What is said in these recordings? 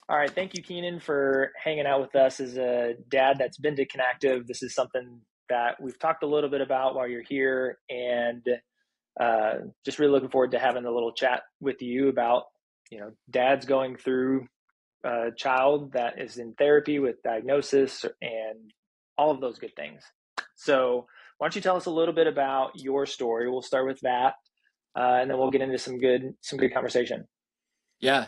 All right. Thank you, Keenan, for hanging out with us as a dad that's been to Connective. This is something that we've talked a little bit about while you're here, and just really looking forward to having a little chat with you about, dads going through a child that is in therapy with diagnosis and all of those good things. So why don't you tell us a little bit about your story? We'll start with that, and then we'll get into some good conversation. Yeah.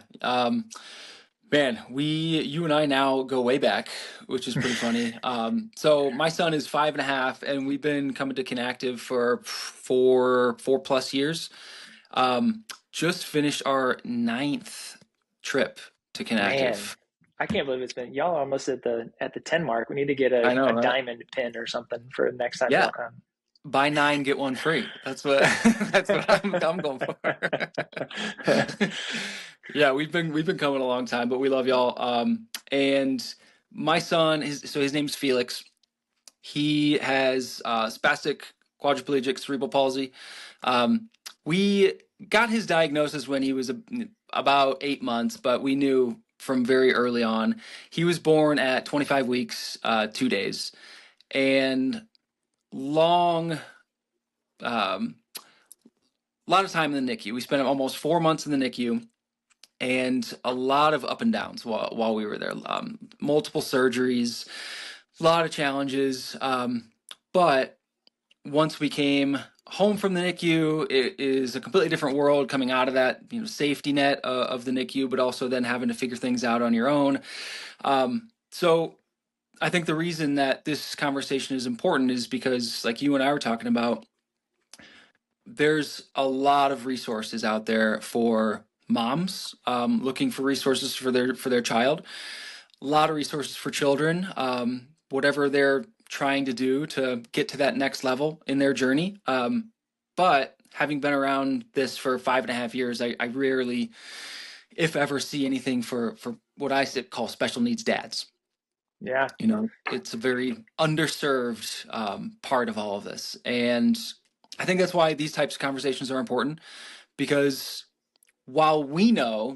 Man, you and I now go way back, which is pretty funny. So my son is 5.5, and we've been coming to Connective for four plus years. Just finished our ninth trip to Man, Connective. I can't believe it's been y'all are almost at the 10 mark. We need to get a, I know, a right? diamond pin or something for next time Yeah. y'all come. Buy 9, get 1 free. That's what that's what I'm going for. Yeah, we've been coming a long time, but we love y'all. And my son, his name's Felix. He has spastic quadriplegic cerebral palsy. We got his diagnosis when he was about 8 months, but we knew from very early on. He was born at 25 weeks, 2 days, and long, um, lot of time in the NICU. We spent almost 4 months in the NICU, and a lot of up and downs while we were there. Multiple surgeries, a lot of challenges. But once we came home from the NICU, it is a completely different world coming out of that, safety net of the NICU, but also then having to figure things out on your own. So I think the reason that this conversation is important is because, like you and I were talking about, there's a lot of resources out there for moms looking for resources for their child. A lot of resources for children, whatever they're trying to do to get to that next level in their journey. But having been around this for 5.5 years, I rarely, if ever, see anything for what I call special needs dads. Yeah. It's a very underserved part of all of this. And I think that's why these types of conversations are important, because while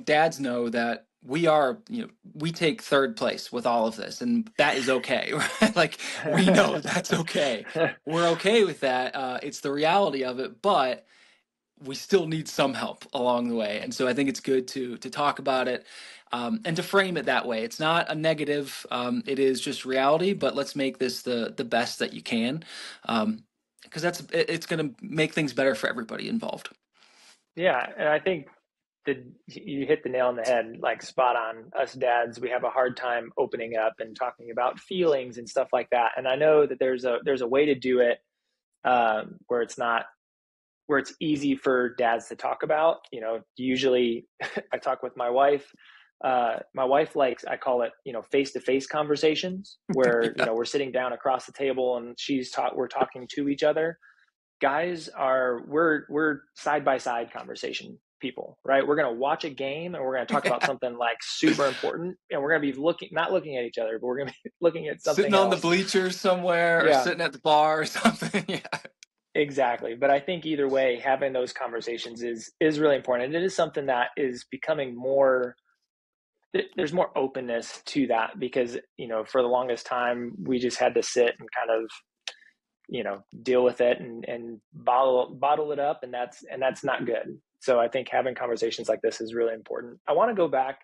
dads know that we take third place with all of this, and that is okay, right? Like, we know that's okay. We're okay with that. It's the reality of it, but we still need some help along the way. And so I think it's good to talk about it, and to frame it that way. It's not a negative. It is just reality, but let's make this the best that you can, because it's going to make things better for everybody involved. Yeah, and I think that you hit the nail on the head, like spot on. Us dads, we have a hard time opening up and talking about feelings and stuff like that. And I know that there's a way to do it, where it's easy for dads to talk about. Usually I talk with my wife. My wife likes, I call it, face-to-face conversations where, Yeah. we're sitting down across the table and we're talking to each other. Guys we're side by side conversation people, right? We're going to watch a game and we're going to talk about something like super important, and we're going to be not looking at each other, but we're going to be looking at Sitting something on the else. bleachers somewhere, or Yeah, sitting at the bar or something. Yeah. exactly. But I think either way, having those conversations is really important. And it is something that is becoming more, there's more openness to that, because for the longest time we just had to sit and kind of deal with it and bottle it up, and that's not good. So I think having conversations like this is really important. I want to go back.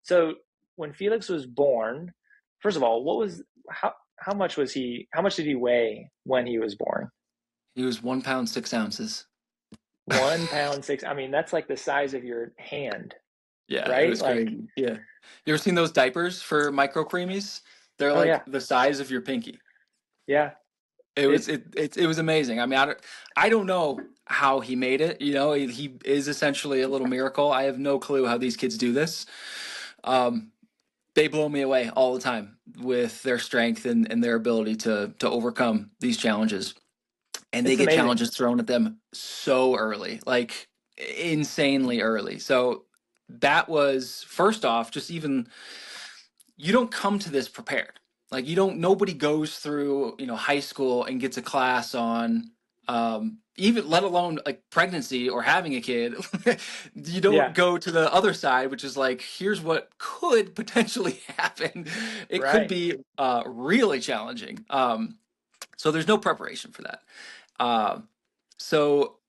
So when Felix was born, first of all, how much did he weigh when he was born? He was 1 pound 6 ounces. 1 pound six. I mean, that's like the size of your hand, Yeah, it right? was Like, crazy. Yeah. You ever seen those diapers for micro creamies? They're oh like yeah, the size of your pinky. yeah. It It was it was amazing. I mean, I don't know how he made it. He is essentially a little miracle. I have no clue how these kids do this. Um, they blow me away all the time with their strength and their ability to overcome these challenges. And they it's get amazing. challenges thrown at them so early, like insanely early. So that was, first off, just even, you don't come to this prepared. Like, nobody goes through, high school and gets a class on even let alone like pregnancy or having a kid, you don't Yeah. go to the other side, which is like, here's what could potentially happen. It could Right. be really challenging. So there's no preparation for that. Uh, so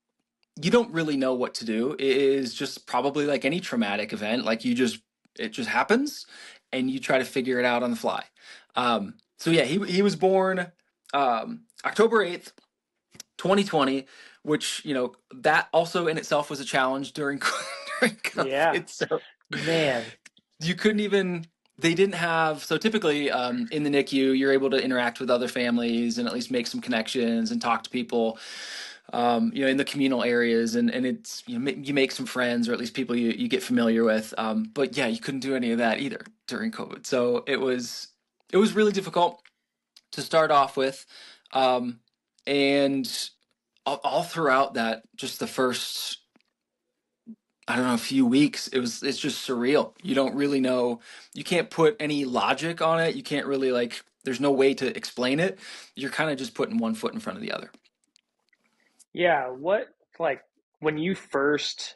you don't really know what to do. It is just probably like any traumatic event, like it just happens, and you try to figure it out on the fly. So yeah, he was born October 8th, 2020, which, that also in itself was a challenge during during Yeah. COVID. So Man. you couldn't even they didn't have so typically in the NICU you're able to interact with other families and at least make some connections and talk to people in the communal areas, and it's you make some friends or at least people you get familiar with, but yeah, you couldn't do any of that either during COVID. So it was really difficult to start off with, and all throughout that, just the first, I don't know, a few weeks, it's just surreal. You don't really know. You can't put any logic on it. You can't really like. There's no way to explain it. You're kind of just putting one foot in front of the other. Yeah. What, like, when you first,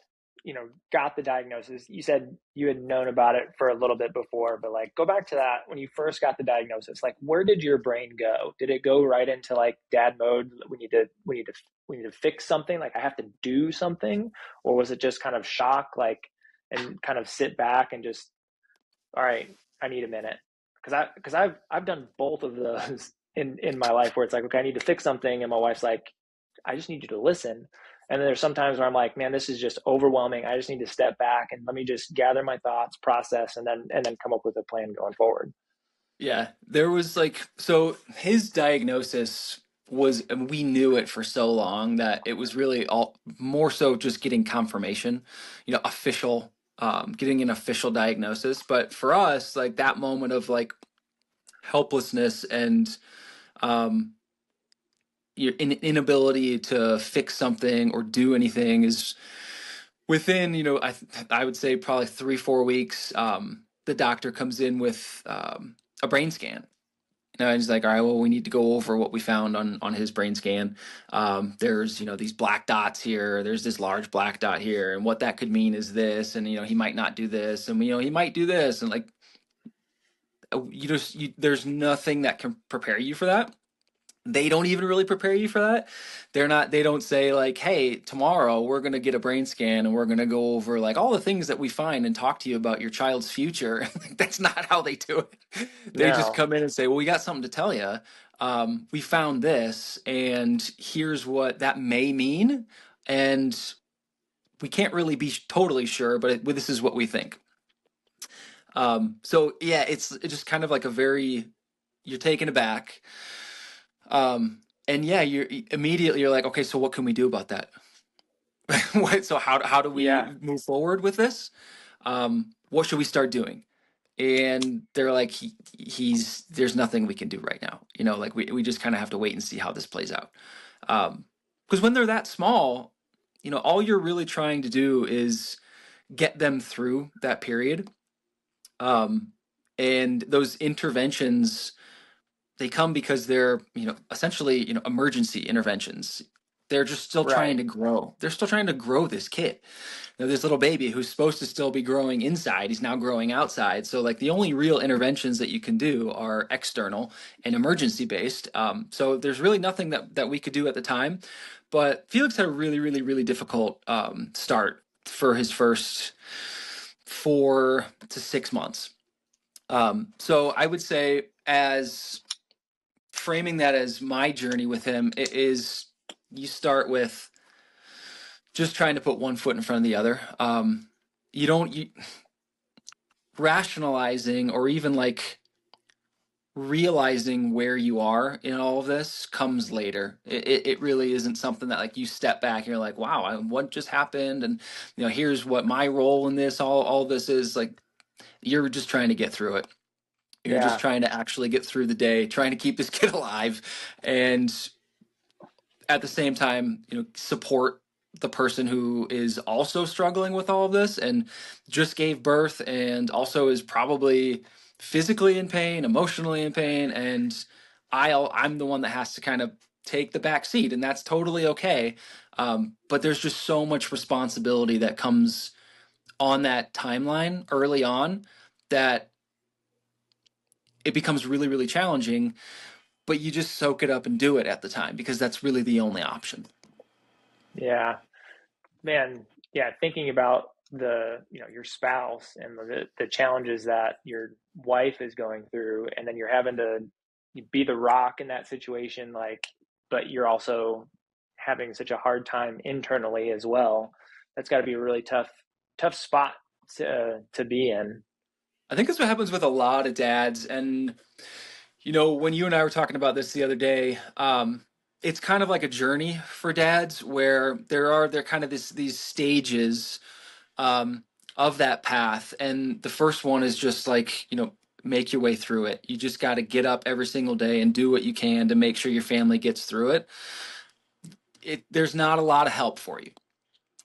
got the diagnosis, you said you had known about it for a little bit before, but like, go back to that when you first got the diagnosis. Like, where did your brain go? Did it go right into like dad mode? We need to fix something. Like, I have to do something, or was it just kind of shock, like, and kind of sit back and just, all right, I need a minute, because I've done both of those in my life, where it's like, okay, I need to fix something, and my wife's like, I just need you to listen. And then there's sometimes where I'm like, man, this is just overwhelming. I just need to step back and let me just gather my thoughts, process, and then come up with a plan going forward. Yeah, there was like, so his diagnosis was, and we knew it for so long that it was really all more so just getting confirmation, official, getting an official diagnosis. But for us, like that moment of like helplessness and um, your inability to fix something or do anything is within, I would say probably 3-4 weeks. The doctor comes in with a brain scan. And he's like, all right, well, we need to go over what we found on his brain scan. There's, these black dots here. There's this large black dot here. And what that could mean is this. And, he might not do this. And, he might do this. And like, there's nothing that can prepare you for that. They don't even really prepare you for that. They don't say like, hey, tomorrow we're going to get a brain scan and we're going to go over like all the things that we find and talk to you about your child's future. That's not how they do it. They just No. come in and say, well, we got something to tell you. We found this and here's what that may mean. And we can't really be totally sure, but this is what we think. So yeah, it's just kind of like you're taken aback. And yeah, you're like, okay, so what can we do about that? So how do we Yeah. move forward with this? What should we start doing? And they're like, there's nothing we can do right now. Like we just kind of have to wait and see how this plays out. Because when they're that small, all you're really trying to do is get them through that period. And those interventions, they come because they're, essentially, emergency interventions. They're just still trying Right. to grow. They're still trying to grow this kid. This little baby who's supposed to still be growing inside, he's now growing outside. So like the only real interventions that you can do are external and emergency based. So there's really nothing that we could do at the time. But Felix had a really, really, really difficult start for his first 4 to 6 months. So I would say, as framing that as my journey with him, it is, you start with just trying to put one foot in front of the other. You don't rationalizing or even like realizing where you are in all of this comes later. It really isn't something that like you step back and you're like, wow, what just happened? And here's what my role in this, all this is. Like, you're just trying to get through it. You're just Yeah. trying to actually get through the day, trying to keep this kid alive, and at the same time, support the person who is also struggling with all of this and just gave birth and also is probably physically in pain, emotionally in pain, and I'm the one that has to kind of take the back seat, and that's totally okay. But there's just so much responsibility that comes on that timeline early on that it becomes really, really challenging, but you just soak it up and do it at the time because that's really the only option. Yeah, man. Yeah, thinking about your spouse and the challenges that your wife is going through, and then you're having to be the rock in that situation, like, but you're also having such a hard time internally as well. That's got to be a really tough spot to be in. I think that's what happens with a lot of dads. And, when you and I were talking about this the other day, it's kind of like a journey for dads where they're kind of these stages um, of that path. And the first one is just like, make your way through it. You just got to get up every single day and do what you can to make sure your family gets through it. There's not a lot of help for you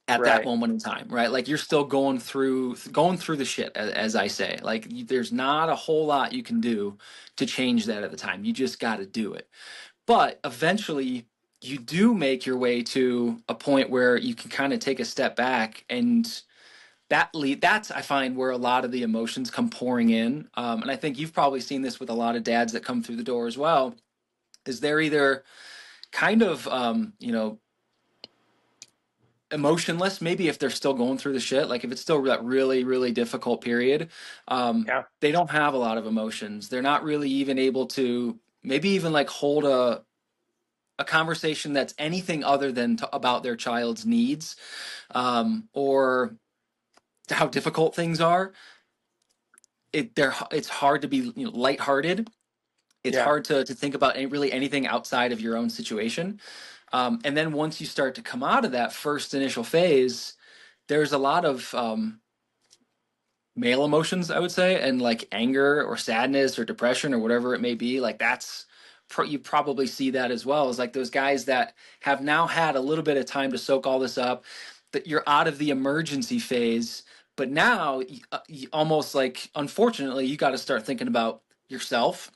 at that Right. moment in time, right? Like you're still going through the shit, as I say. Like there's not a whole lot you can do to change that at the time. You just got to do it. But eventually, you do make your way to a point where you can kind of take a step back, and that's I find where a lot of the emotions come pouring in. And I think you've probably seen this with a lot of dads that come through the door as well. Is they're either kind of emotionless, maybe if they're still going through the shit, like if it's still that really, really difficult period, Yeah. they don't have a lot of emotions. They're not really even able to maybe even like hold a conversation that's anything other than about their child's needs, or how difficult things are. It's hard to be lighthearted. It's Yeah. hard to think about really anything outside of your own situation. And then once you start to come out of that first initial phase, there's a lot of male emotions, I would say, and like anger or sadness or depression or whatever it may be. Like you probably see that as well, is like those guys that have now had a little bit of time to soak all this up, that you're out of the emergency phase, but now almost like, unfortunately, you got to start thinking about yourself,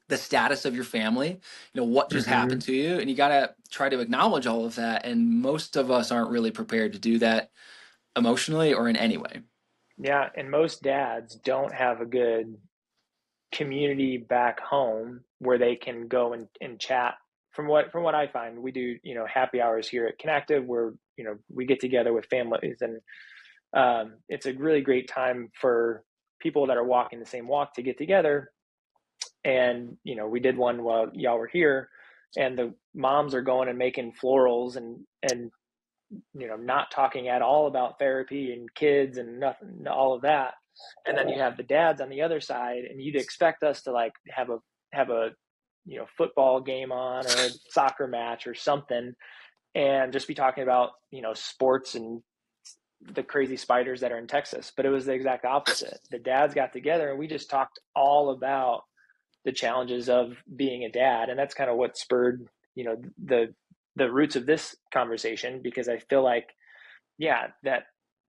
the status of your family, what just happened Hmm. to you, and you got to try to acknowledge all of that. And most of us aren't really prepared to do that emotionally or in any way. Yeah, and most dads don't have a good community back home where they can go and chat. From what I find, we do happy hours here at Connective where we get together with families, and it's a really great time for people that are walking the same walk to get together. And we did one while y'all were here, and the moms are going and making florals and not talking at all about therapy and kids and nothing, all of that. And then you have the dads on the other side, and you'd expect us to like have a football game on or a soccer match or something, and just be talking about sports and the crazy spiders that are in Texas. But it was the exact opposite. The dads got together and we just talked all about the challenges of being a dad, and that's kind of what spurred the the roots of this conversation, because I feel like, yeah, that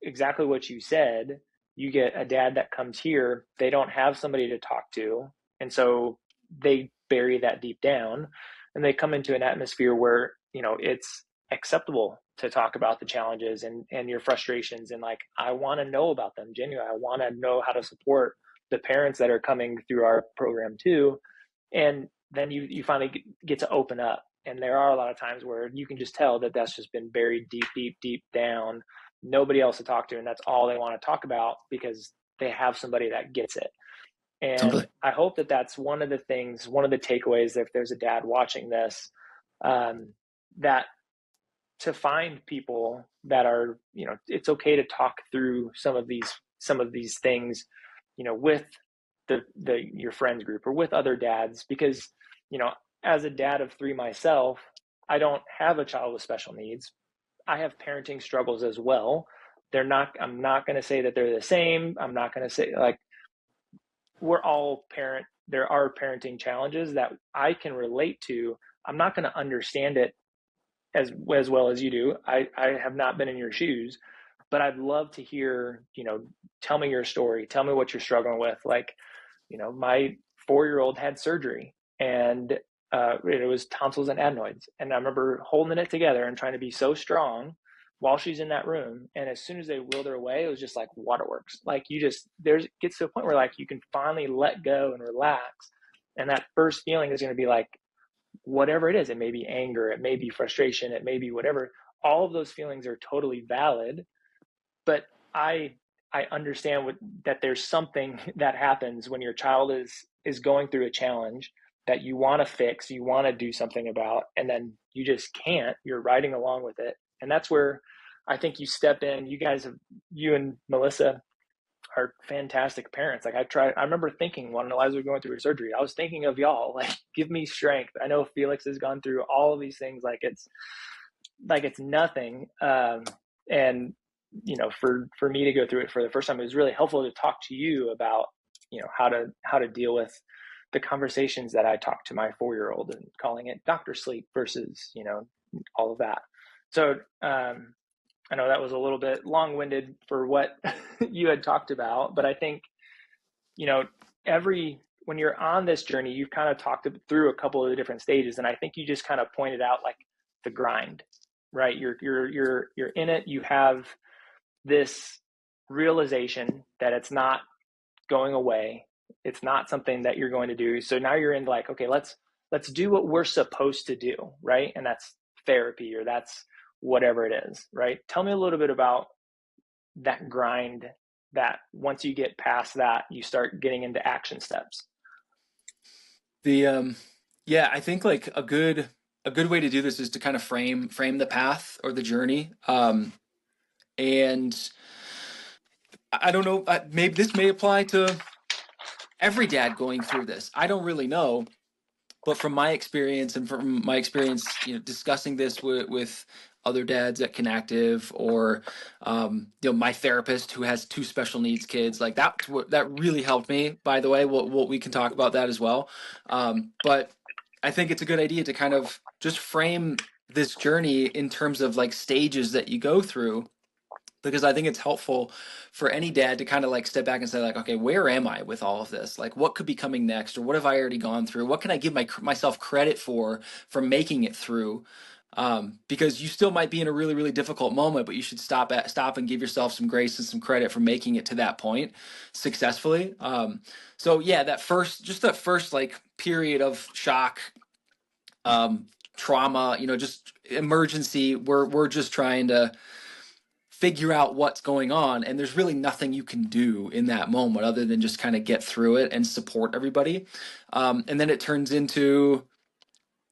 exactly what you said. You get a dad that comes here, they don't have somebody to talk to, and so they bury that deep down, and they come into an atmosphere where it's acceptable to talk about the challenges and your frustrations, and like, I want to know about them genuinely. I want to know how to support the parents that are coming through our program too. And then you finally get to open up, and there are a lot of times where you can just tell that that's just been buried deep down, nobody else to talk to, and that's all they want to talk about because they have somebody that gets it. And Totally. I hope that that's one of the things, one of the takeaways, if there's a dad watching this, that to find people that are, it's okay to talk through some of these things, with the your friends group or with other dads, because you know as a dad of three myself, I don't have a child with special needs. I have parenting struggles as well. I'm not going to say that they're the same. I'm not going to say, like, we're all parent there are parenting challenges that I can relate to. I'm not going to understand it as well as you do. I have not been in your shoes, but I'd love to hear, tell me your story, tell me what you're struggling with. Like, my 4-year-old had surgery, and it was tonsils and adenoids. And I remember holding it together and trying to be so strong while she's in that room. And as soon as they wheeled her away, it was just like waterworks. Like there's gets to a point where like you can finally let go and relax. And that first feeling is going to be like whatever it is. It may be anger, it may be frustration, it may be whatever. All of those feelings are totally valid. But I I understand that there's something that happens when your child is going through a challenge that you want to fix, you want to do something about, and then you just can't. You're riding along with it, and that's where I think you step in. You and Melissa are fantastic parents. Like I remember thinking when Eliza was going through her surgery, I was thinking of y'all. Like, give me strength. I know Felix has gone through all of these things. Like it's nothing. And for me to go through it for the first time, it was really helpful to talk to you about how to deal with the conversations that I talked to my 4-year-old and calling it doctor sleep versus all of that. So I know that was a little bit long-winded for what you had talked about, but I think when you're on this journey, you've kind of talked through a couple of the different stages, and I think you just kind of pointed out like the grind, right? You're in it. You have this realization that it's not going away. It's not something that you're going to do. So now you're in like, okay, let's do what we're supposed to do, right? And that's therapy, or that's whatever it is, right? Tell me a little bit about that grind, that once you get past that, you start getting into action steps. Yeah, I think like a good way to do this is to kind of frame the path or the journey. And I don't know, maybe this may apply to every dad going through this. I don't really know, but from my experience and from my experience, discussing this with other dads at Connective, or my therapist who has 2 special needs kids, like that really helped me. By the way, what we can talk about that as well. But I think it's a good idea to kind of just frame this journey in terms of like stages that you go through, because I think it's helpful for any dad to kind of like step back and say like, okay, where am I with all of this? Like, what could be coming next, or what have I already gone through? What can I give myself credit for making it through? Because you still might be in a really, really difficult moment, but you should stop and give yourself some grace and some credit for making it to that point successfully. So yeah, that first like period of shock, trauma, just emergency. We're just trying to figure out what's going on, and there's really nothing you can do in that moment other than just kind of get through it and support everybody. And then it turns into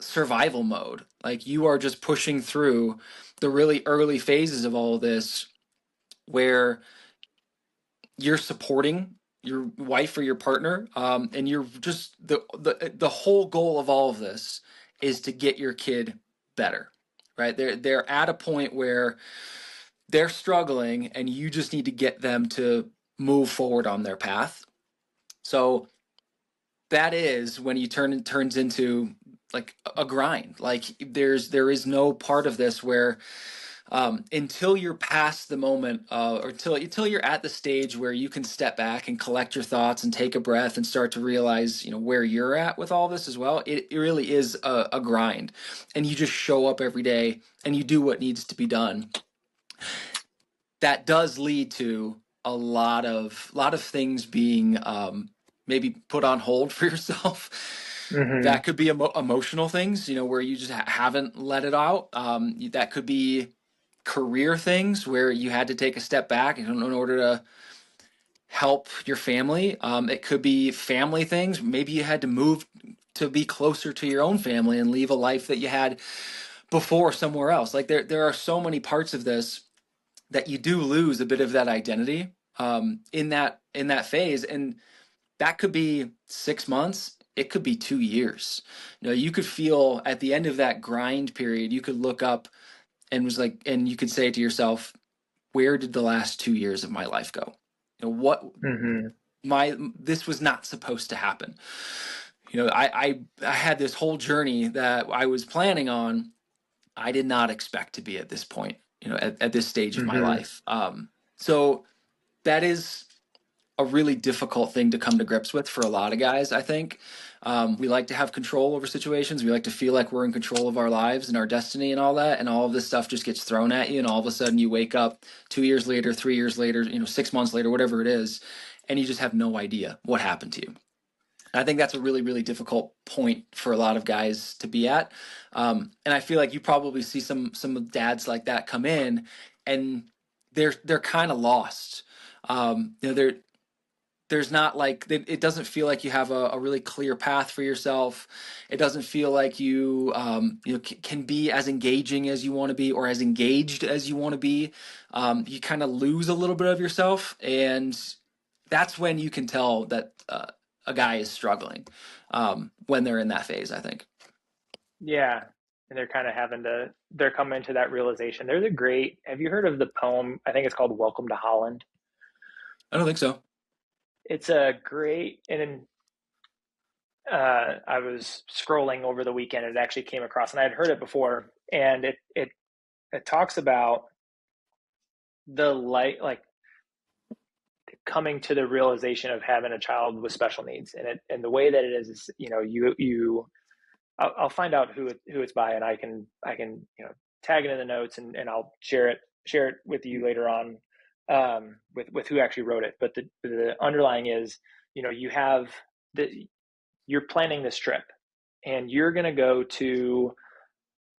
survival mode. Like, you are just pushing through the really early phases of all of this, where you're supporting your wife or your partner, and you're just the whole goal of all of this is to get your kid better, right? They're at a point where they're struggling, and you just need to get them to move forward on their path. So that is when it turns into like a grind. Like, there is no part of this where until you're past the moment, or until you're at the stage where you can step back and collect your thoughts and take a breath and start to realize where you're at with all this as well. It really is a grind, and you just show up every day and you do what needs to be done. That does lead to a lot of things being maybe put on hold for yourself. Mm-hmm. That could be emotional things, where you just haven't let it out. That could be career things where you had to take a step back in order to help your family. It could be family things. Maybe you had to move to be closer to your own family and leave a life that you had before somewhere else. Like, there are so many parts of this that you do lose a bit of that identity in that phase, and that could be 6 months. It could be 2 years. You could feel at the end of that grind period, you could look up and you could say to yourself, where did the last 2 years of my life go? What this was not supposed to happen. I had this whole journey that I was planning on. I did not expect to be at this point, at this stage of my life. So that is a really difficult thing to come to grips with for a lot of guys, I think. We like to have control over situations. We like to feel like we're in control of our lives and our destiny and all that. And all of this stuff just gets thrown at you. And all of a sudden you wake up 2 years later, 3 years later, 6 months later, whatever it is, and you just have no idea what happened to you. I think that's a really, really difficult point for a lot of guys to be at. And I feel like you probably see some dads like that come in, and they're kind of lost. There's not like it doesn't feel like you have a really clear path for yourself. It doesn't feel like you can be as engaging as you want to be or as engaged as you want to be. You kind of lose a little bit of yourself, and that's when you can tell that a guy is struggling when they're in that phase, I think. Yeah. And they're kind of they're coming to that realization. There's a great, have you heard of the poem? I think it's called Welcome to Holland. I don't think so. It's a great, and I was scrolling over the weekend and it actually came across, and I had heard it before, and it talks about the light, like coming to the realization of having a child with special needs, and the way that it is I'll find out who it's by, and I can tag it in the notes, and I'll share it with you later on, with who actually wrote it. But the underlying is, you're planning this trip, and you're going to go to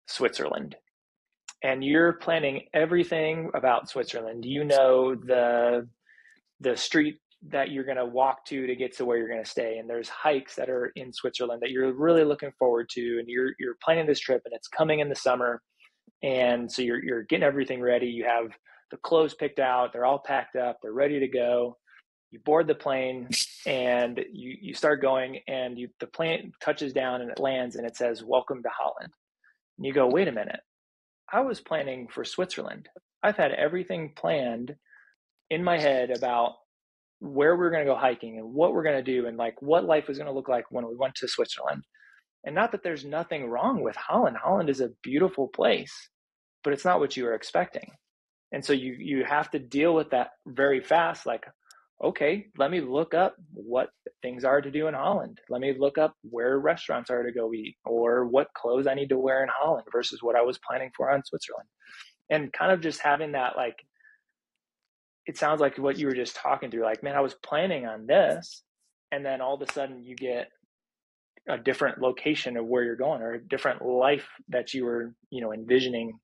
Switzerland, and you're planning everything about Switzerland. The street that you're going to walk to get to where you're going to stay, and there's hikes that are in Switzerland that you're really looking forward to, and you're planning this trip, and it's coming in the summer, and so you're getting everything ready. You have the clothes picked out, they're all packed up, they're ready to go. You board the plane, and you start going, and the plane touches down and it lands, and it says welcome to Holland. And you go, wait a minute, I was planning for Switzerland. I've had everything planned in my head about where we're going to go hiking and what we're going to do, and like what life was going to look like when we went to Switzerland. And not that there's nothing wrong with Holland. Holland is a beautiful place, but it's not what you were expecting. And so you have to deal with that very fast. Like, okay, let me look up what things are to do in Holland. Let me look up where restaurants are to go eat, or what clothes I need to wear in Holland versus what I was planning for on Switzerland. And kind of just having that, like, it sounds like what you were just talking through, like, man, I was planning on this, and then all of a sudden you get a different location of where you're going, or a different life that you were, envisioning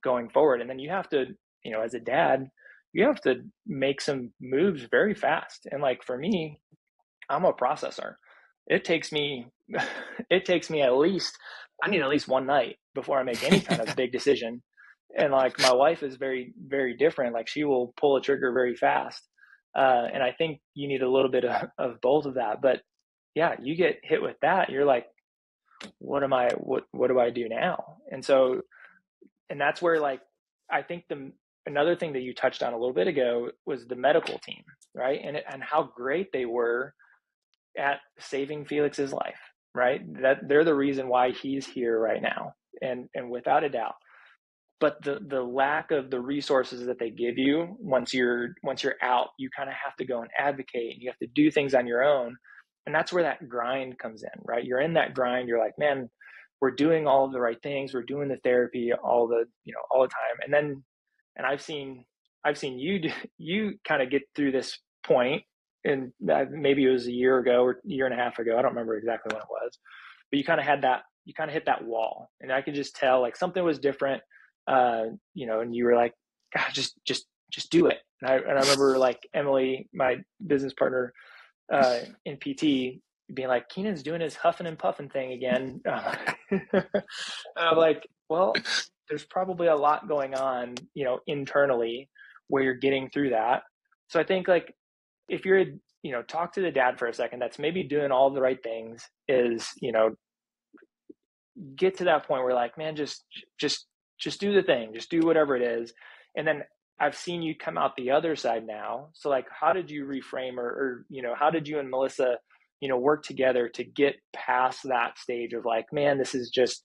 going forward. And then you have to, as a dad, you have to make some moves very fast. And like for me, I'm a processor. It takes me I need at least one night before I make any kind of big decision. And like my wife is very, very different. Like she will pull a trigger very fast. And I think you need a little bit of both of that. But yeah, you get hit with that, you're like, what do I do now? And that's where, like, I think another thing that you touched on a little bit ago was the medical team, right? And how great they were at saving Felix's life, right? That they're the reason why he's here right now. And without a doubt. But the lack of the resources that they give you once you're out, you kind of have to go and advocate, and you have to do things on your own. And that's where that grind comes in, right? You're in that grind. You're like, man, we're doing all of the right things. We're doing the therapy all the time. And I've seen you kind of get through this point, and maybe it was a year ago or a year and a half ago. I don't remember exactly when it was, but you kind of hit that wall, and I could just tell like something was different. And you were like, God, just do it. And I remember like Emily, my business partner, in PT, being like, Keenan's doing his huffing and puffing thing again. And I'm like, well, there's probably a lot going on, internally, where you're getting through that. So I think, like, if you're, talk to the dad for a second, that's maybe doing all the right things, is, get to that point where, like, man, just do the thing, just do whatever it is. And then I've seen you come out the other side now. So like, how did you reframe, or how did you and Melissa, work together to get past that stage of like, man, this is just,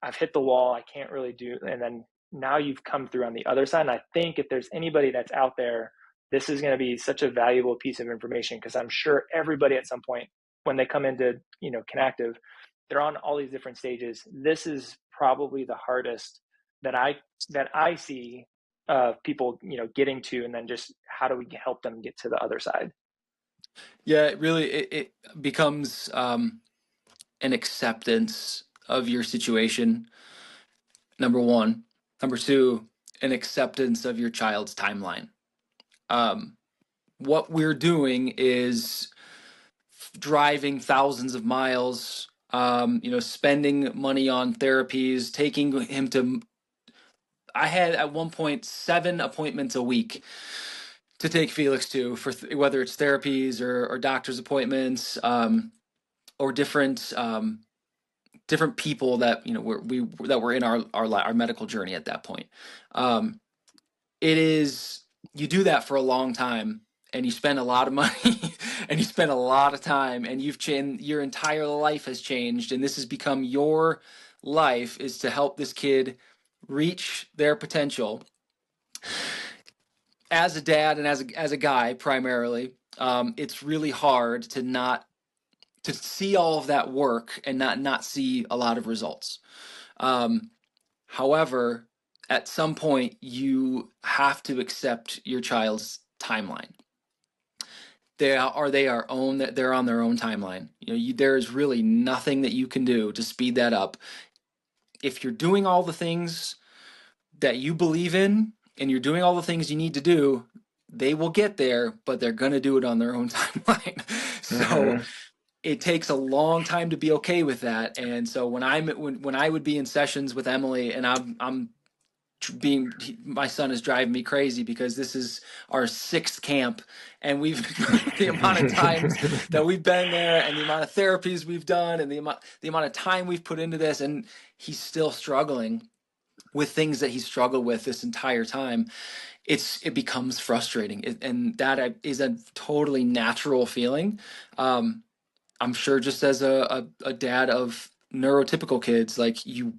I've hit the wall, I can't really do. And then now you've come through on the other side. And I think if there's anybody that's out there this is going to be such a valuable piece of information, because I'm sure everybody at some point when they come into, Connective, they're on all these different stages. This is probably the hardest that I see people, getting to, and then just how do we help them get to the other side? Yeah, it becomes an acceptance of your situation, number one. Number two, an acceptance of your child's timeline. What we're doing is driving thousands of miles, spending money on therapies, taking him to. I had at one point 7 appointments a week to take Felix to, for whether it's therapies or doctor's appointments, or different people that that were in our medical journey at that point. It is, you do that for a long time, and you spend a lot of money and you spend a lot of time, and you've changed, your entire life has changed, and this has become your life, is to help this kid reach their potential. As a dad and as a guy primarily, it's really hard to see all of that work and not see a lot of results. However, at some point, you have to accept your child's timeline. They're on their own timeline. There's really nothing that you can do to speed that up. If you're doing all the things that you believe in, and you're doing all the things you need to do, they will get there, but they're going to do it on their own timeline. So it takes a long time to be okay with that. And so when I would be in sessions with Emily, and my son is driving me crazy, because this is our 6th camp, and we've the amount of times that we've been there, and the amount of therapies we've done, and the amount of time we've put into this, and he's still struggling with things that he struggled with this entire time. It becomes frustrating, and that is a totally natural feeling. I'm sure, just as a dad of neurotypical kids, like you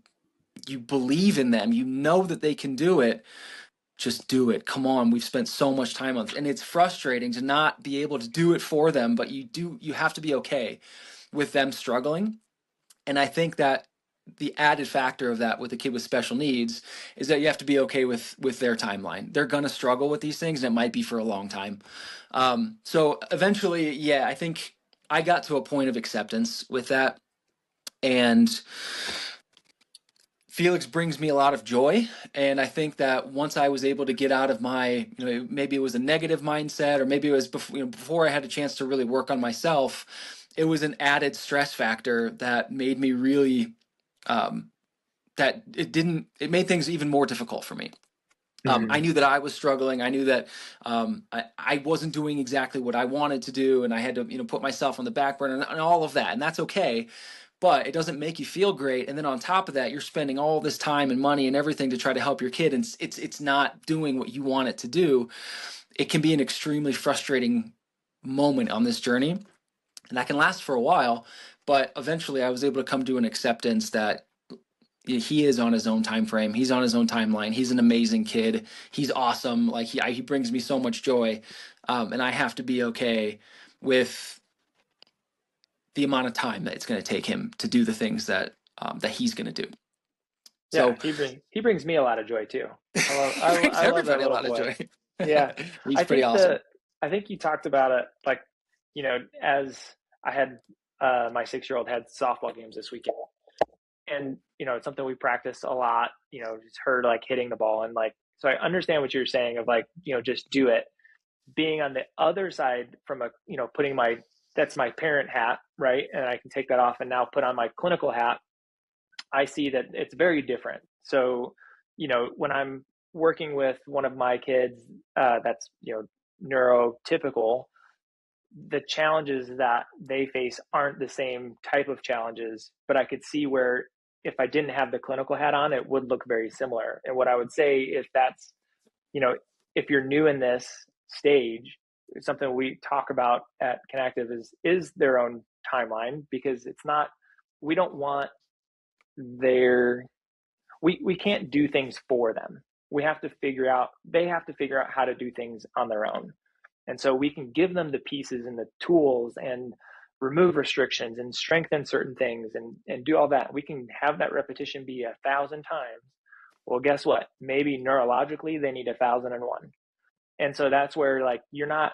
believe in them, you know that they can do it. Just do it. Come on, we've spent so much time on it. And it's frustrating to not be able to do it for them, but you have to be okay with them struggling. And I think that the added factor of that with a kid with special needs is that you have to be okay with their timeline. They're going to struggle with these things, and it might be for a long time. So eventually, yeah, I think I got to a point of acceptance with that. And Felix brings me a lot of joy. And I think that once I was able to get out of my, maybe it was a negative mindset, or maybe it was before I had a chance to really work on myself, it was an added stress factor that made me really, it made things even more difficult for me. I knew that I was struggling. I knew that I wasn't doing exactly what I wanted to do, and I had to, put myself on the back burner, and all of that. And that's okay, but it doesn't make you feel great. And then on top of that, you're spending all this time and money and everything to try to help your kid, and it's not doing what you want it to do. It can be an extremely frustrating moment on this journey, and that can last for a while. But eventually, I was able to come to an acceptance that he is on his own time frame. He's on his own timeline. He's an amazing kid. He's awesome. Like he brings me so much joy, and I have to be okay with the amount of time that it's going to take him to do the things that he's going to do. So he brings me a lot of joy too. I love that little boy. Joy. Yeah, he's pretty awesome. I think you talked about it, like, as I had my 6-year-old had softball games this weekend. And, it's something we practice a lot, just her like hitting the ball. And like, so I understand what you're saying of like, just do it. Being on the other side from putting that's my parent hat, right? And I can take that off and now put on my clinical hat. I see that it's very different. So, when I'm working with one of my kids that's, neurotypical, the challenges that they face aren't the same type of challenges, but I could see where if I didn't have the clinical hat on, it would look very similar. And what I would say, if that's, if you're new in this stage, something we talk about at Connective is their own timeline, because it's not, we don't want we can't do things for them. They have to figure out how to do things on their own. And so we can give them the pieces and the tools and remove restrictions and strengthen certain things and do all that. We can have that repetition be 1,000 times. Well, guess what? Maybe neurologically they need 1,001. And so that's where, like, you're not,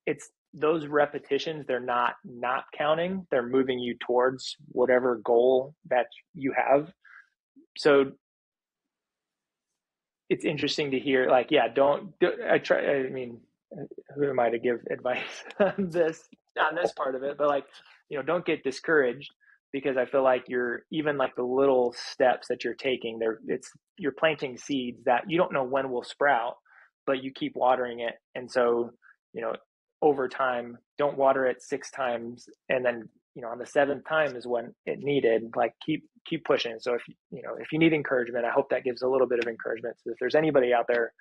it's those repetitions, they're not counting. They're moving you towards whatever goal that you have. So it's interesting to hear, like, yeah, I mean, who am I to give advice on this part of it? But, like, don't get discouraged, because I feel like you're, even like the little steps that you're taking there, you're planting seeds that you don't know when will sprout, but you keep watering it. And so, you know, over time, don't water it 6 times and then, on the 7th time is when it needed. Like, keep pushing. So if you need encouragement, I hope that gives a little bit of encouragement. So if there's anybody out there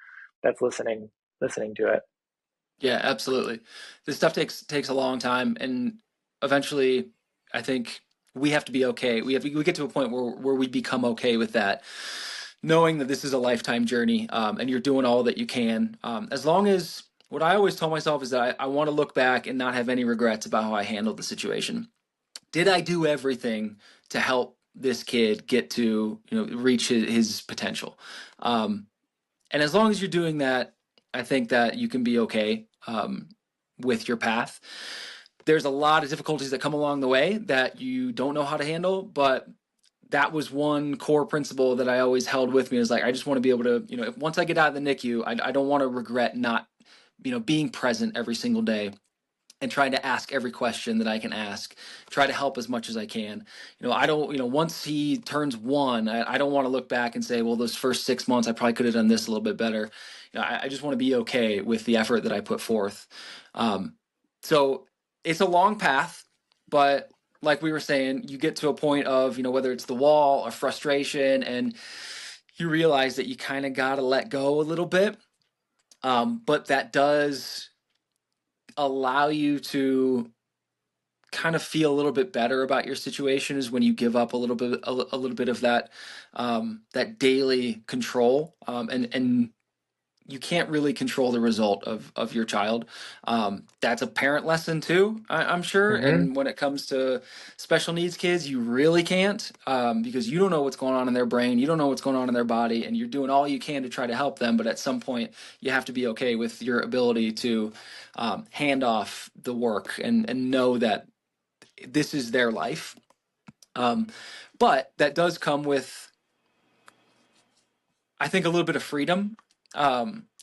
that's listening to it. Yeah, absolutely. This stuff takes a long time, and eventually, I think we have to be okay. We get to a point where we become okay with that, knowing that this is a lifetime journey, and you're doing all that you can. As long as, what I always tell myself is that I want to look back and not have any regrets about how I handled the situation. Did I do everything to help this kid get to, reach his potential? And as long as you're doing that, I think that you can be okay with your path. There's a lot of difficulties that come along the way that you don't know how to handle, but that was one core principle that I always held with me, is like, I just want to be able to, once I get out of the NICU, I don't want to regret not, being present every single day and trying to ask every question that I can ask, try to help as much as I can. I don't, once he turns 1, I don't want to look back and say, well, those first 6 months, I probably could have done this a little bit better. I just want to be okay with the effort that I put forth. So it's a long path, but like we were saying, you get to a point of, whether it's the wall or frustration, and you realize that you kind of got to let go a little bit. But that does allow you to kind of feel a little bit better about your situation, is when you give up a little bit of that that daily control, and you can't really control the result of your child. That's a parent lesson too, I'm sure. Mm-hmm. And when it comes to special needs kids, you really can't, because you don't know what's going on in their brain, you don't know what's going on in their body, and you're doing all you can to try to help them. But at some point, you have to be okay with your ability to hand off the work and know that this is their life. But that does come with, I think, a little bit of freedom.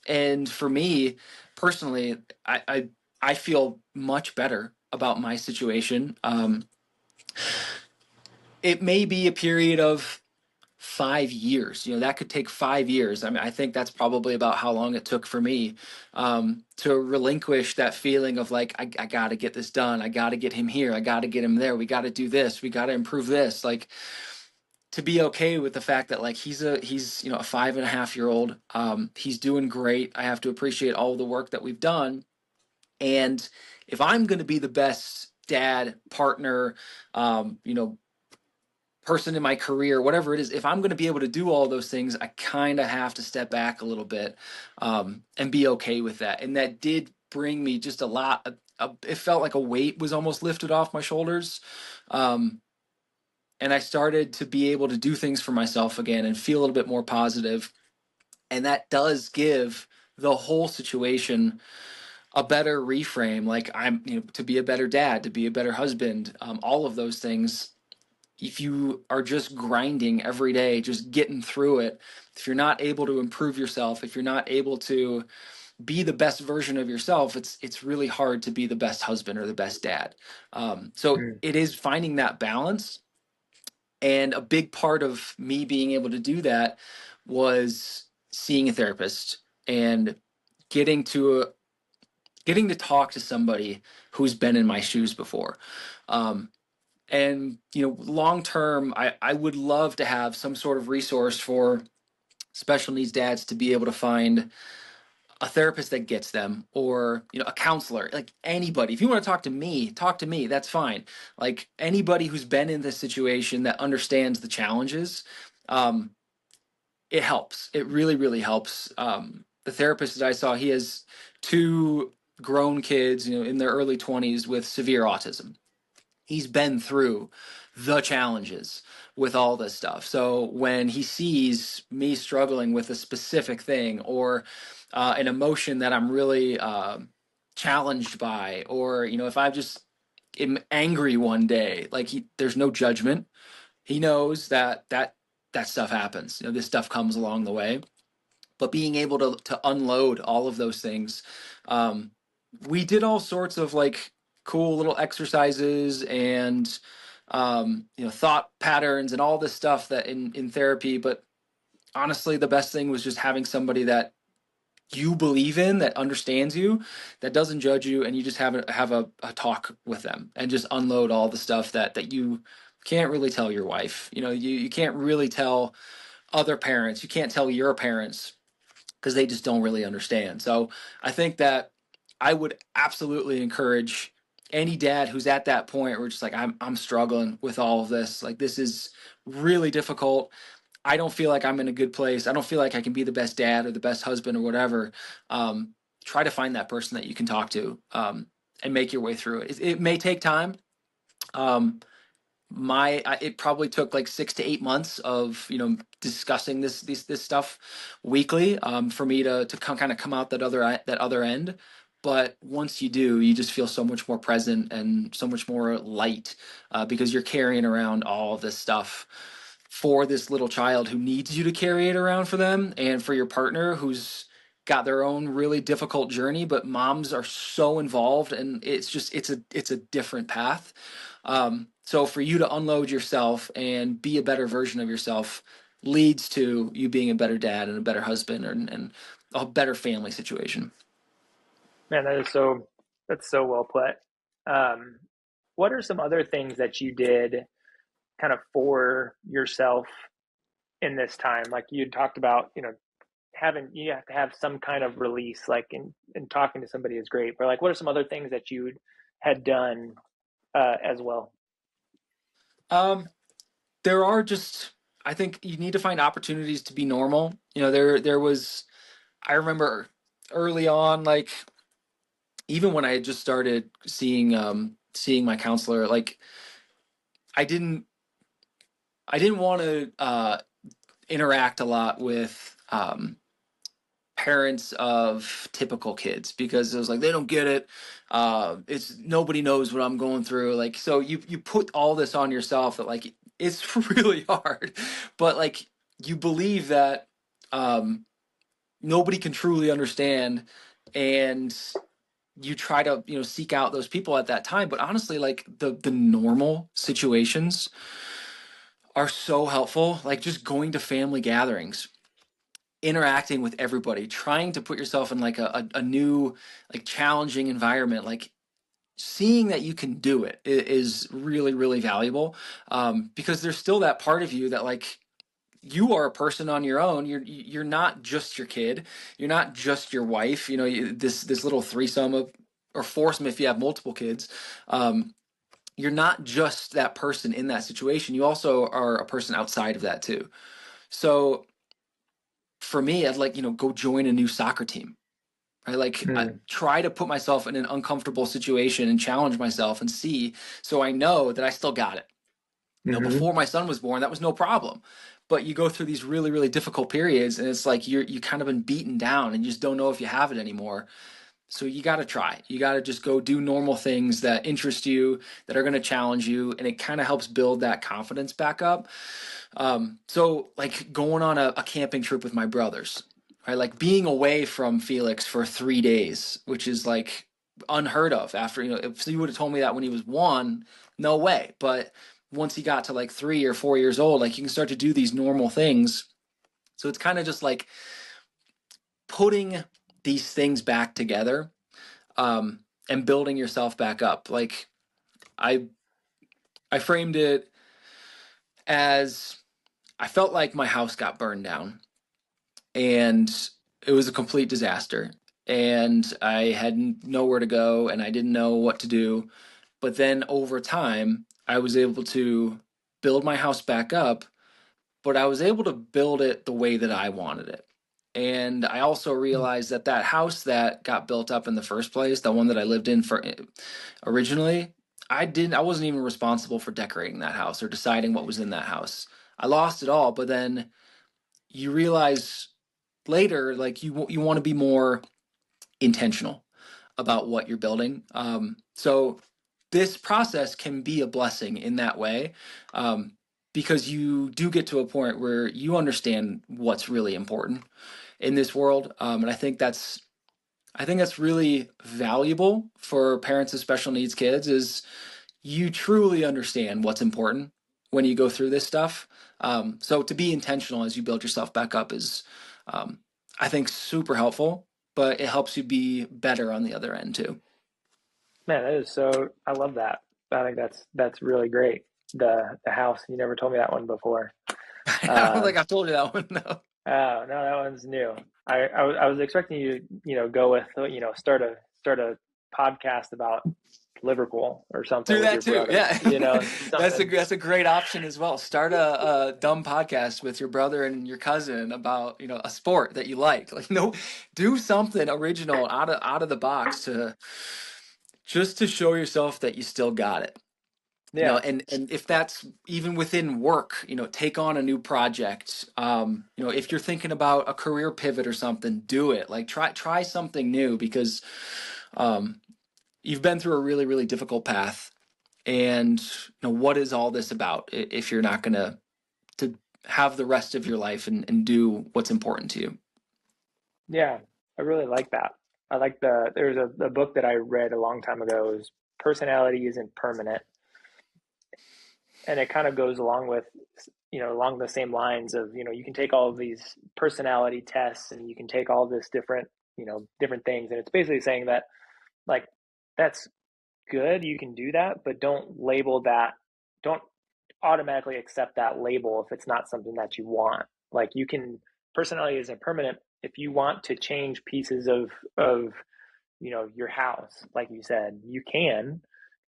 And for me personally, I feel much better about my situation. It may be a period of 5 years. That could take 5 years. I mean, I think that's probably about how long it took for me to relinquish that feeling of, like, I got to get this done. I got to get him here. I got to get him there. We got to do this. We got to improve this. Like, to be okay with the fact that, like, he's a 5.5-year-old. He's doing great. I have to appreciate all the work that we've done. And if I'm going to be the best dad, partner, person in my career, whatever it is, if I'm going to be able to do all those things, I kind of have to step back a little bit and be okay with that. And that did bring me just a lot. It felt like a weight was almost lifted off my shoulders. And I started to be able to do things for myself again and feel a little bit more positive. And that does give the whole situation a better reframe. Like, I'm, to be a better dad, to be a better husband, all of those things. If you are just grinding every day, just getting through it, if you're not able to improve yourself, if you're not able to be the best version of yourself, it's really hard to be the best husband or the best dad. So it is finding that balance. And a big part of me being able to do that was seeing a therapist and getting to talk to somebody who's been in my shoes before. And, long term, I would love to have some sort of resource for special needs dads to be able to find a therapist that gets them, or, a counselor, like anybody. If you want to talk to me, that's fine. Like, anybody who's been in this situation that understands the challenges, it helps. It really, really helps. The therapist that I saw, he has two grown kids, in their early 20s with severe autism. He's been through the challenges with all this stuff. So when he sees me struggling with a specific thing, or an emotion that I'm really challenged by, or if I just am angry one day, like there's no judgment. He knows that stuff happens. This stuff comes along the way. But being able to unload all of those things, um, we did all sorts of like cool little exercises and thought patterns and all this stuff that in therapy. But honestly, the best thing was just having somebody that you believe in, that understands you, that doesn't judge you, and you just have a talk with them and just unload all the stuff that you can't really tell your wife. You can't really tell other parents. You can't tell your parents because they just don't really understand. So I think that I would absolutely encourage any dad who's at that point where just like I'm struggling with all of this. Like this is really difficult. I don't feel like I'm in a good place. I don't feel like I can be the best dad or the best husband or whatever. Um, Try to find that person that you can talk to, and make your way through it. It may take time. Um, it probably took like 6 to 8 months of discussing this stuff weekly, for me to kind of come out that other end. But once you do, you just feel so much more present and so much more light, because you're carrying around all of this stuff for this little child who needs you to carry it around for them, and for your partner who's got their own really difficult journey. But moms are so involved, and it's a different path. So for you to unload yourself and be a better version of yourself leads to you being a better dad and a better husband, and a better family situation. Man, that's so well put. Um, what are some other things that you did kind of for yourself in this time? Like you talked about, having you have to have some kind of release, like in talking to somebody is great. But like, what are some other things that you had done as well? Um, there are just, I think you need to find opportunities to be normal. There was, I remember early on, like even when I had just started seeing my counselor, like I didn't I didn't want to interact a lot with parents of typical kids, because it was like they don't get it. It's nobody knows what I'm going through. Like so you put all this on yourself that like it's really hard, but like you believe that um, nobody can truly understand, and you try to seek out those people at that time. But honestly, like the normal situations are so helpful. Like just going to family gatherings, interacting with everybody, trying to put yourself in like a new, like challenging environment, like seeing that you can do it is really, really valuable. Because there's still that part of you that like you are a person on your own. You're not just your kid. You're not just your wife. This little threesome of, or foursome if you have multiple kids. Um, you're not just that person in that situation. You also are a person outside of that too. So for me, I'd like, go join a new soccer team. Right? Like I Mm. try to put myself in an uncomfortable situation and challenge myself and see, so I know that I still got it. Hmm. Before my son was born, that was no problem. But you go through these really, really difficult periods, and it's like you kind of been beaten down and you just don't know if you have it anymore. So you got to try. You got to just go do normal things that interest you, that are going to challenge you, and it kind of helps build that confidence back up. So like going on a camping trip with my brothers, right? Like being away from Felix for 3 days, which is like unheard of. After if you would have told me that when he was one, no way. But once he got to like 3 or 4 years old, like you can start to do these normal things. So it's kind of just like putting these things back together, and building yourself back up. Like I I framed it as, I felt like my house got burned down, and it was a complete disaster, and I had nowhere to go and I didn't know what to do. But then over time, I was able to build my house back up, but I was able to build it the way that I wanted it. And I also realized that that house that got built up in the first place, the one that I lived in for originally, I wasn't even responsible for decorating that house or deciding what was in that house. I lost it all, but then you realize later, like you want to be more intentional about what you're building. So this process can be a blessing in that way, because you do get to a point where you understand what's really important in this world, and I think that's really valuable for parents of special needs kids. Is you truly understand what's important when you go through this stuff. So to be intentional as you build yourself back up is, um, I think, super helpful, but it helps you be better on the other end too. Man, that is so. I love that. I think that's really great. The house. You never told me that one before. I don't Uh, think I've told you that one, no. oh no, that one's new. I was expecting you to go with start a podcast about Liverpool or something Do with that your too. brother. Yeah. Something. That's a great option as well. Start a dumb podcast with your brother and your cousin about, a sport that you like. Like, no, do something original out of the box to just to show yourself that you still got it. Yeah, And if that's even within work, take on a new project. If you're thinking about a career pivot or something, do it. Like, try something new, because um you've been through a really, really difficult path. And what is all this about if you're not gonna to have the rest of your life and do what's important to you? yeah. I really like that. I like there's a book that I read a long time ago. Is Personality Isn't Permanent, and it kind of goes along with along the same lines of you can take all of these personality tests and you can take all this different different things, and it's basically saying that like that's good, you can do that, but don't automatically accept that label if it's not something that you want. Like you can Personality isn't permanent. If you want to change pieces of your house, like you said, you can.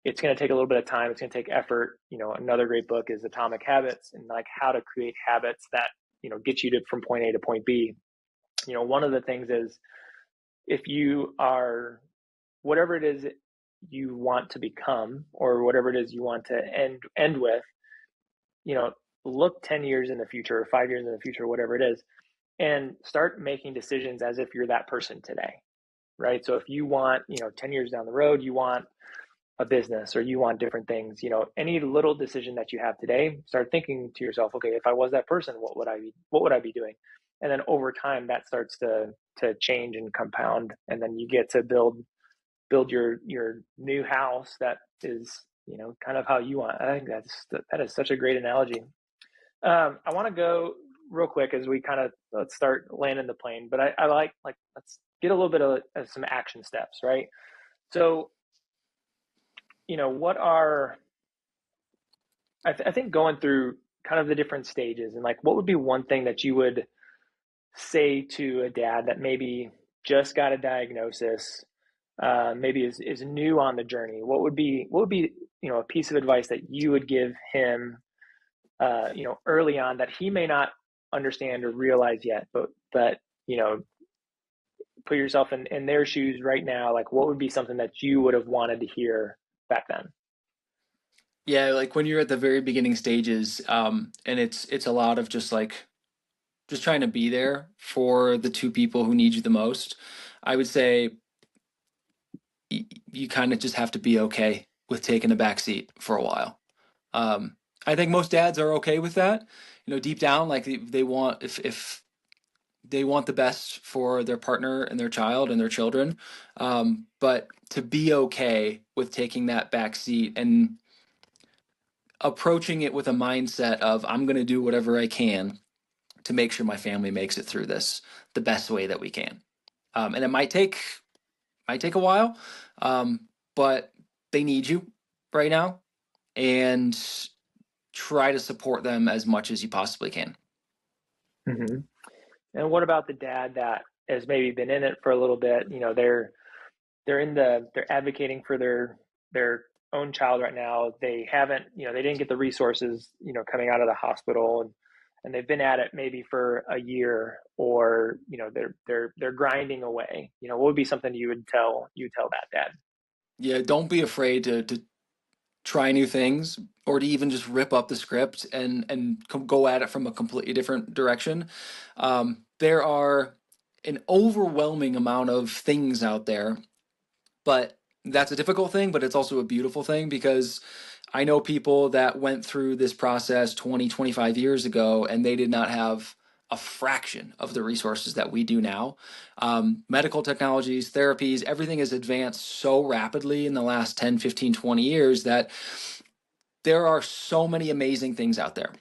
It's going to take a little bit of time, it's going to take effort. Another great book is Atomic Habits, and like how to create habits that get you to from point A to point B. One of the things is, if you are, whatever it is you want to become, or whatever it is you want to end with, you know look 10 years in the future, or 5 years in the future, whatever it is, and start making decisions as if you're that person today, right? So if you want, 10 years down the road, you want a business, or you want different things, any little decision that you have today, start thinking to yourself, okay, if I was that person, what would I be doing? And then over time that starts to change and compound, and then you get to build your new house that is, kind of how you want. I think that is such a great analogy. I want to go real quick as we kind of let's start landing the plane, but I like let's get a little bit of some action steps, right? So, what are I think going through kind of the different stages, and like what would be one thing that you would say to a dad that maybe just got a diagnosis, maybe is new on the journey? What would be a piece of advice that you would give him, early on, that he may not understand or realize yet, but put yourself in their shoes right now. Like, what would be something that you would have wanted to hear back then? Yeah, like when you're at the very beginning stages, and it's a lot of just trying to be there for the two people who need you the most. I would say you kind of just have to be okay with taking a back seat for a while. I think most dads are okay with that. Deep down, like they want, if they want the best for their partner and their child and their children. But to be okay with taking that back seat and approaching it with a mindset of, I'm going to do whatever I can to make sure my family makes it through this the best way that we can. And it might take a while, but they need you right now, and try to support them as much as you possibly can. Mm-hmm. And what about the dad that has maybe been in it for a little bit? They're advocating for their own child right now. They haven't, they didn't get the resources, coming out of the hospital, and they've been at it maybe for a year, or they're grinding away, what would be something you tell that dad? Yeah, don't be afraid to try new things, or to even just rip up the script and go at it from a completely different direction. There are an overwhelming amount of things out there, but that's a difficult thing, but it's also a beautiful thing, because I know people that went through this process 20, 25 years ago, and they did not have a fraction of the resources that we do now. Medical technologies, therapies, everything has advanced so rapidly in the last 10, 15, 20 years that there are so many amazing things out there.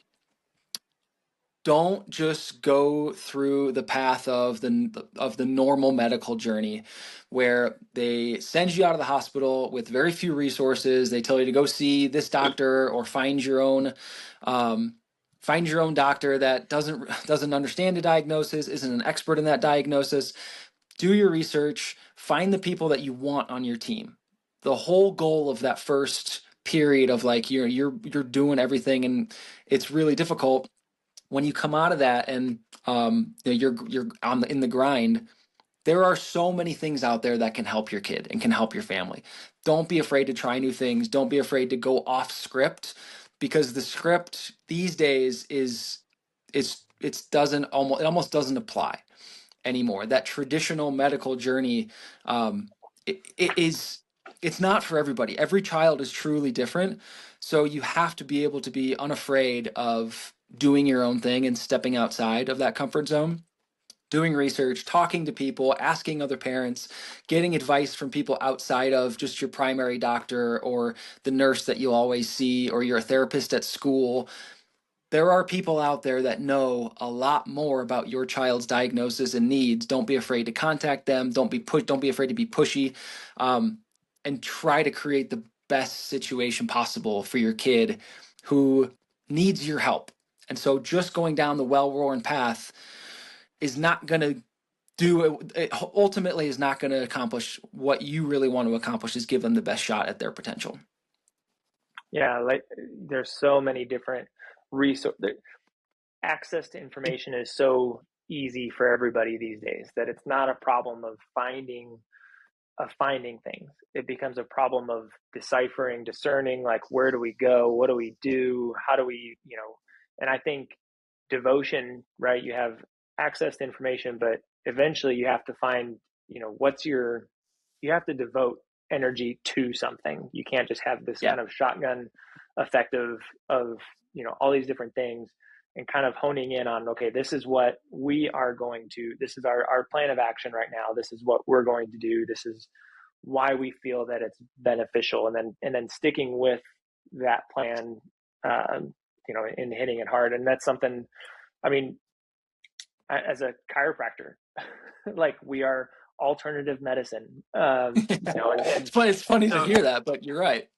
Don't just go through the path of the normal medical journey, where they send you out of the hospital with very few resources. They tell you to go see this doctor, or find your own doctor that doesn't understand a diagnosis, isn't an expert in that diagnosis. Do your research, find the people that you want on your team. The whole goal of that first period of like you're doing everything, and it's really difficult. When you come out of that, and you're in the grind, there are so many things out there that can help your kid and can help your family. Don't be afraid to try new things. Don't be afraid to go off script, because the script these days it almost doesn't apply anymore. That traditional medical journey, it's not for everybody. Every child is truly different, so you have to be able to be unafraid of doing your own thing and stepping outside of that comfort zone, doing research, talking to people, asking other parents, getting advice from people outside of just your primary doctor or the nurse that you always see, or you're a therapist at school. There are people out there that know a lot more about your child's diagnosis and needs. Don't be afraid to contact them. Don't be afraid to be pushy, and try to create the best situation possible for your kid who needs your help. And so just going down the well-worn path is not going to it ultimately is not going to accomplish what you really want to accomplish, is give them the best shot at their potential. Yeah, like there's so many different resources. Access to information is so easy for everybody these days that it's not a problem of finding things. It becomes a problem of deciphering, discerning, like where do we go, what do we do, how do we, and I think devotion, right? You have access to information, but eventually you have to find, you have to devote energy to something. You can't just have this Yeah. kind of shotgun effect of all these different things, and kind of honing in on, okay, this is what we are going to, this is our plan of action right now, this is what we're going to do, this is why we feel that it's beneficial, and then sticking with that plan, and hitting it hard. And that's something, I mean, as a chiropractor, like we are alternative medicine, It's funny. It's funny to hear that, but you're right.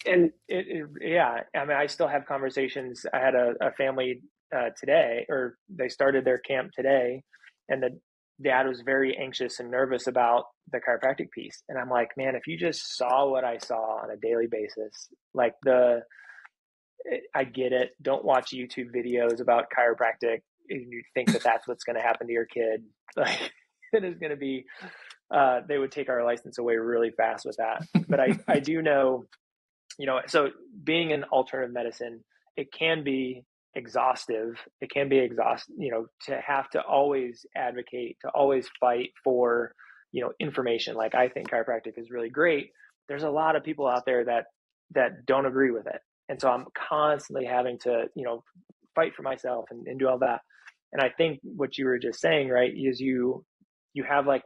and yeah, I mean, I still have conversations. I had a family today, or they started their camp today, and the dad was very anxious and nervous about the chiropractic piece. And I'm like, man, if you just saw what I saw on a daily basis, like I get it. Don't watch YouTube videos about chiropractic and you think that that's what's going to happen to your kid. Like it is going to be, they would take our license away really fast with that. But I do know, so being in alternative medicine, it can be exhaustive. It can be to have to always advocate, to always fight for, information. Like I think chiropractic is really great. There's a lot of people out there that don't agree with it. And so I'm constantly having to, fight for myself and do all that. And I think what you were just saying, right, is you have like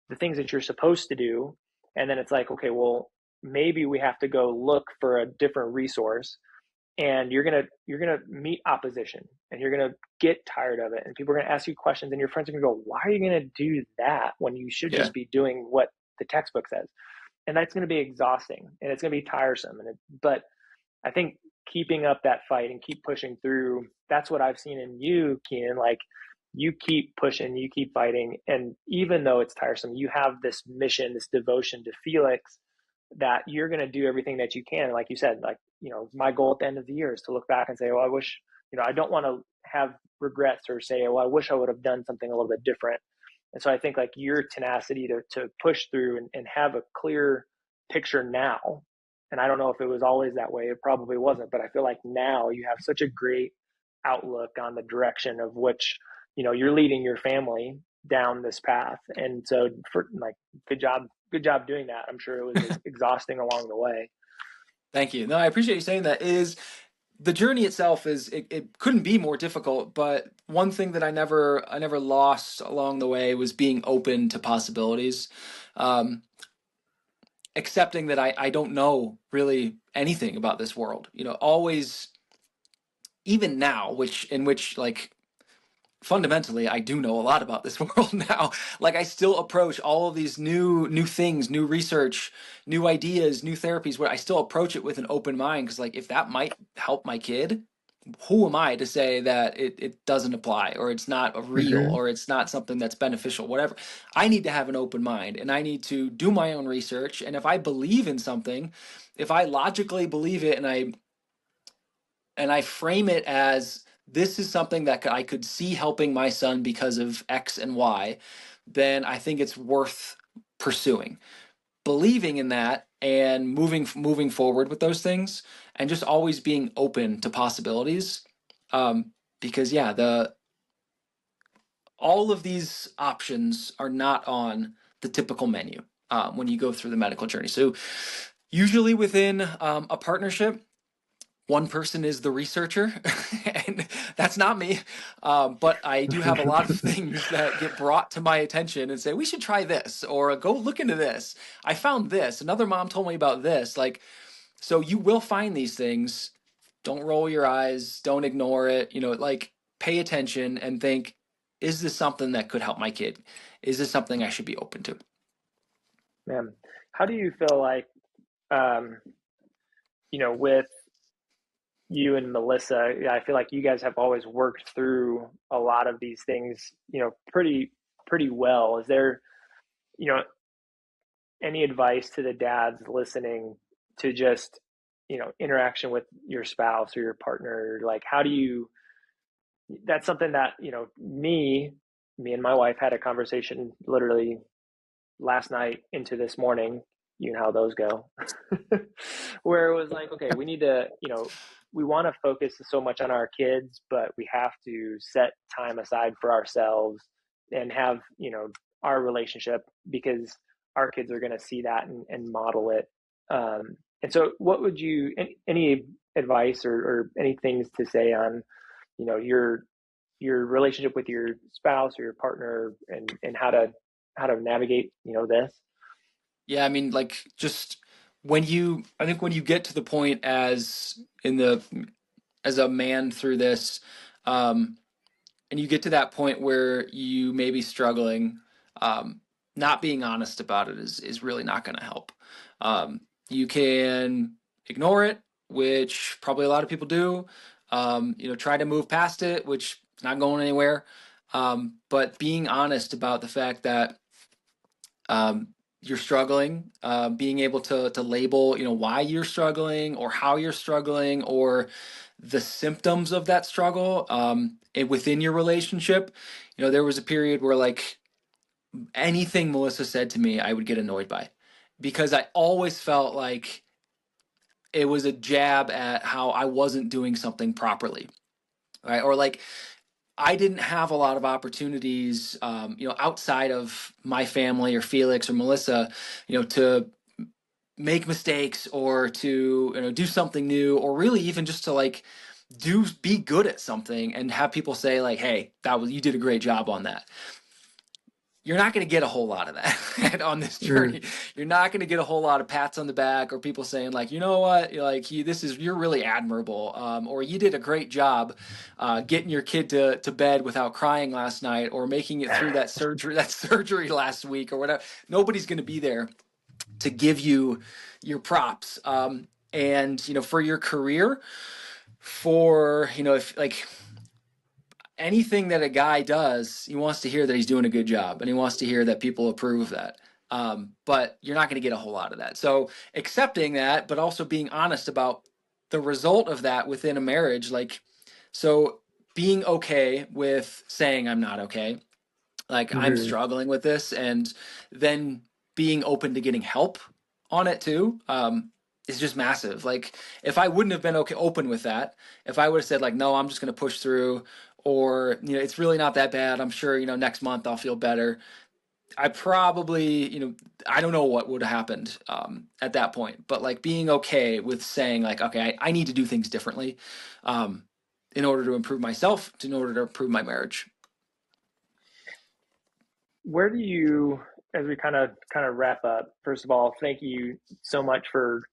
the things that you're supposed to do. And then it's like, okay, well, maybe we have to go look for a different resource, and you're gonna meet opposition, and you're gonna get tired of it, and people are gonna ask you questions, and your friends are gonna go, why are you gonna do that when you should Yeah. just be doing what the textbook says? And that's gonna be exhausting, and it's gonna be tiresome. But I think keeping up that fight and keep pushing through, that's what I've seen in you, Keenan. Like you keep pushing, you keep fighting. And even though it's tiresome, you have this mission, this devotion to Felix, that you're going to do everything that you can. Like you said, like, my goal at the end of the year is to look back and say, well, I wish, I don't want to have regrets or say, well, I wish I would have done something a little bit different. And so I think like your tenacity to push through and have a clear picture now. And I don't know if it was always that way. It probably wasn't, but I feel like now you have such a great outlook on the direction of which, you're leading your family down this path. And so for like, good job doing that. I'm sure it was exhausting along the way. Thank you. No, I appreciate you saying that. Is the journey itself is it couldn't be more difficult, but one thing that I never lost along the way was being open to possibilities. Um, Accepting that I don't know really anything about this world. Always, even now, which like fundamentally I do know a lot about this world now. Like I still approach all of these new things, new research, new ideas, new therapies, where I still approach it with an open mind, because like if that might help my kid, who am I to say that it doesn't apply, or it's not a real, Mm-hmm. or it's not something that's beneficial, whatever. I need to have an open mind, and I need to do my own research. And if I believe in something, if I logically believe it, and I frame it as this is something that I could see helping my son because of X and Y, then I think it's worth pursuing. Believing in that and moving forward with those things, and just always being open to possibilities. Um, because yeah, the all of these options are not on the typical menu when you go through the medical journey. So usually within a partnership, one person is the researcher, and that's not me. But I do have a lot of things that get brought to my attention and say, we should try this, or go look into this. I found this. Another mom told me about this. Like, so you will find these things. Don't roll your eyes. Don't ignore it. Like pay attention and think, is this something that could help my kid? Is this something I should be open to? Man, how do you feel like, um, with you and Melissa, I feel like you guys have always worked through a lot of these things, pretty well. Is there, you know, any advice to the dads listening to just, interaction with your spouse or your partner? Like, how do you, that's something that, me and my wife had a conversation literally last night into this morning. You know how those go. Where it was like, okay, we need to, we want to focus so much on our kids, but we have to set time aside for ourselves and have, our relationship, because our kids are going to see that and model it. And so what would you, any advice or any things to say on, your relationship with your spouse or your partner, and how to navigate, this? Yeah, I mean, like just I think when you get to the point as a man through this, um, and you get to that point where you may be struggling, um, not being honest about it is really not going to help. You can ignore it, which probably a lot of people do. Try to move past it, which is not going anywhere. But being honest about the fact that um, you're struggling, being able to label, why you're struggling or how you're struggling or the symptoms of that struggle and within your relationship. There was a period where like anything Melissa said to me, I would get annoyed by, because I always felt like it was a jab at how I wasn't doing something properly, right? Or like I didn't have a lot of opportunities, outside of my family or Felix or Melissa, to make mistakes or to do something new, or really even just to like be good at something and have people say like, "Hey, you did a great job on that." You're not going to get a whole lot of that on this journey. You're not going to get a whole lot of pats on the back or people saying like, you know what, like you're really admirable, or you did a great job getting your kid to bed without crying last night, or making it through that surgery last week or whatever. Nobody's going to be there to give you your props. And for your career, for if like anything that a guy does, he wants to hear that he's doing a good job, and he wants to hear that people approve of that. But you're not going to get a whole lot of that. So accepting that, but also being honest about the result of that within a marriage. Like So being okay with saying I'm not okay, like I'm Hmm. struggling with this, and then being open to getting help on it too, is just massive. Like if I wouldn't have been open with that, if I would have said like, no, I'm just going to push through, or it's really not that bad. I'm sure next month I'll feel better. I probably, I don't know what would have happened at that point, but like being okay with saying like, okay, I need to do things differently, um, in order to improve myself, in order to improve my marriage. Where do you, as we kind of wrap up, first of all, thank you so much for,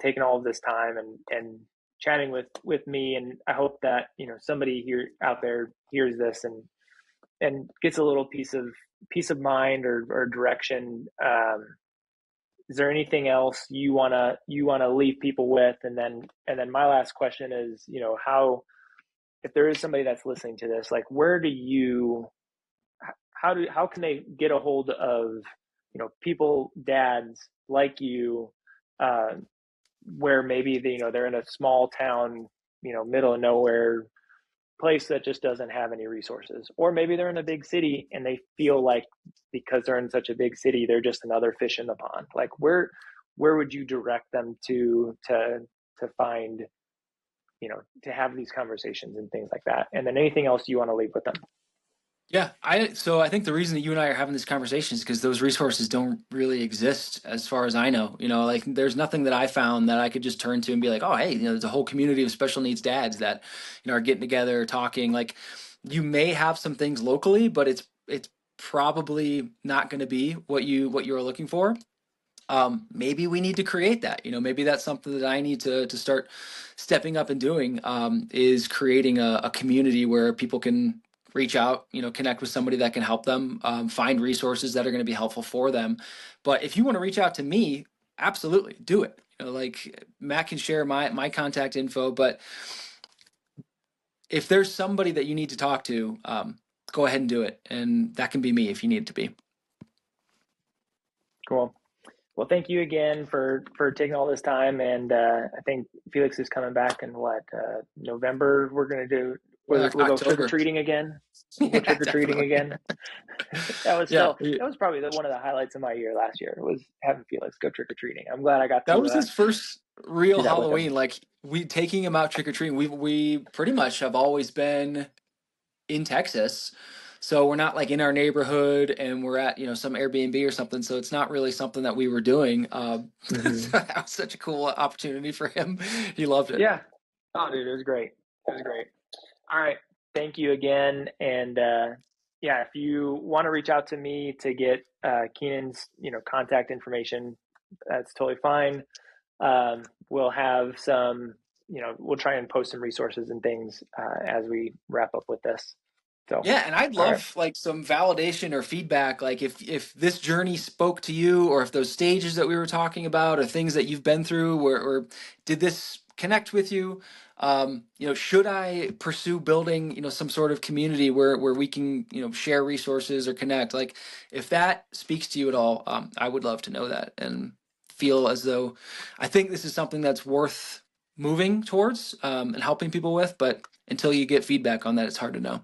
taking all of this time and chatting with me. And I hope that, somebody here out there hears this and gets a little peace of mind or direction. Is there anything else you wanna leave people with? And then my last question is, how, if there is somebody that's listening to this, like where do you how can they get a hold of people, dads like you, uh, where maybe they're in a small town, middle of nowhere place that just doesn't have any resources, or maybe they're in a big city and they feel like because they're in such a big city they're just another fish in the pond. Like where would you direct them to find, to have these conversations and things like that, and then anything else you want to leave with them? Yeah, so I think the reason that you and I are having this conversation is because those resources don't really exist as far as I know. Like there's nothing that I found that I could just turn to and be like, oh, hey, there's a whole community of special needs dads that, are getting together, talking. Like you may have some things locally, but it's probably not going to be what you're looking for. Maybe we need to create that. Maybe that's something that I need to start stepping up and doing, is creating a community where people can reach out, connect with somebody that can help them, find resources that are going to be helpful for them. But if you want to reach out to me, absolutely do it. Like Matt can share my contact info, but if there's somebody that you need to talk to, go ahead and do it. And that can be me if you need it to be. Cool. Well, thank you again for taking all this time, and I think Felix is coming back in what, November. We're gonna do. We'll go trick or October. treating again. We'll go Yeah, trick or treating definitely. again. Yeah. That was probably one of the highlights of my year last year, was having Felix go trick or treating. I'm glad I got That to was his first real do that with him. Halloween. Like we taking him out trick or treating. We pretty much have always been in Texas, so we're not like in our neighborhood, and we're at some Airbnb or something. So it's not really something that we were doing. Hmm. That was such a cool opportunity for him. He loved it. Yeah. Oh, dude, it was great. It was great. All right. Thank you again. And yeah, if you want to reach out to me to get Keenan's, contact information, that's totally fine. We'll have some, we'll try and post some resources and things as we wrap up with this. So, Yeah, and I'd all right. love like some validation or feedback, like if this journey spoke to you, or if those stages that we were talking about, or things that you've been through, or did this connect with you? Should I pursue building, some sort of community where we can, share resources or connect? Like, if that speaks to you at all, I would love to know that and feel as though I think this is something that's worth moving towards, and helping people with. But until you get feedback on that, it's hard to know.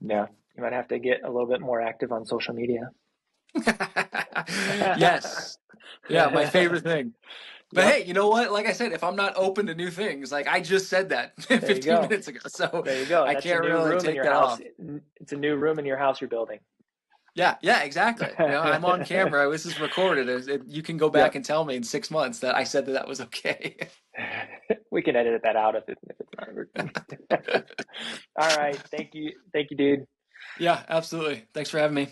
Yeah. You might have to get a little bit more active on social media. Yes. Yeah, my favorite thing. But Yep. hey, you know what? Like I said, if I'm not open to new things, like I just said that There you 15 go. minutes ago, so There you go. I That's a can't new really room in take your that house. off. It's a new room in your house you're building. Yeah, yeah, exactly. I'm on camera. This is recorded. You can go back Yep. and tell me in 6 months that I said that was okay. We can edit that out if it's not working. All right. Thank you. Thank you, dude. Yeah, absolutely. Thanks for having me.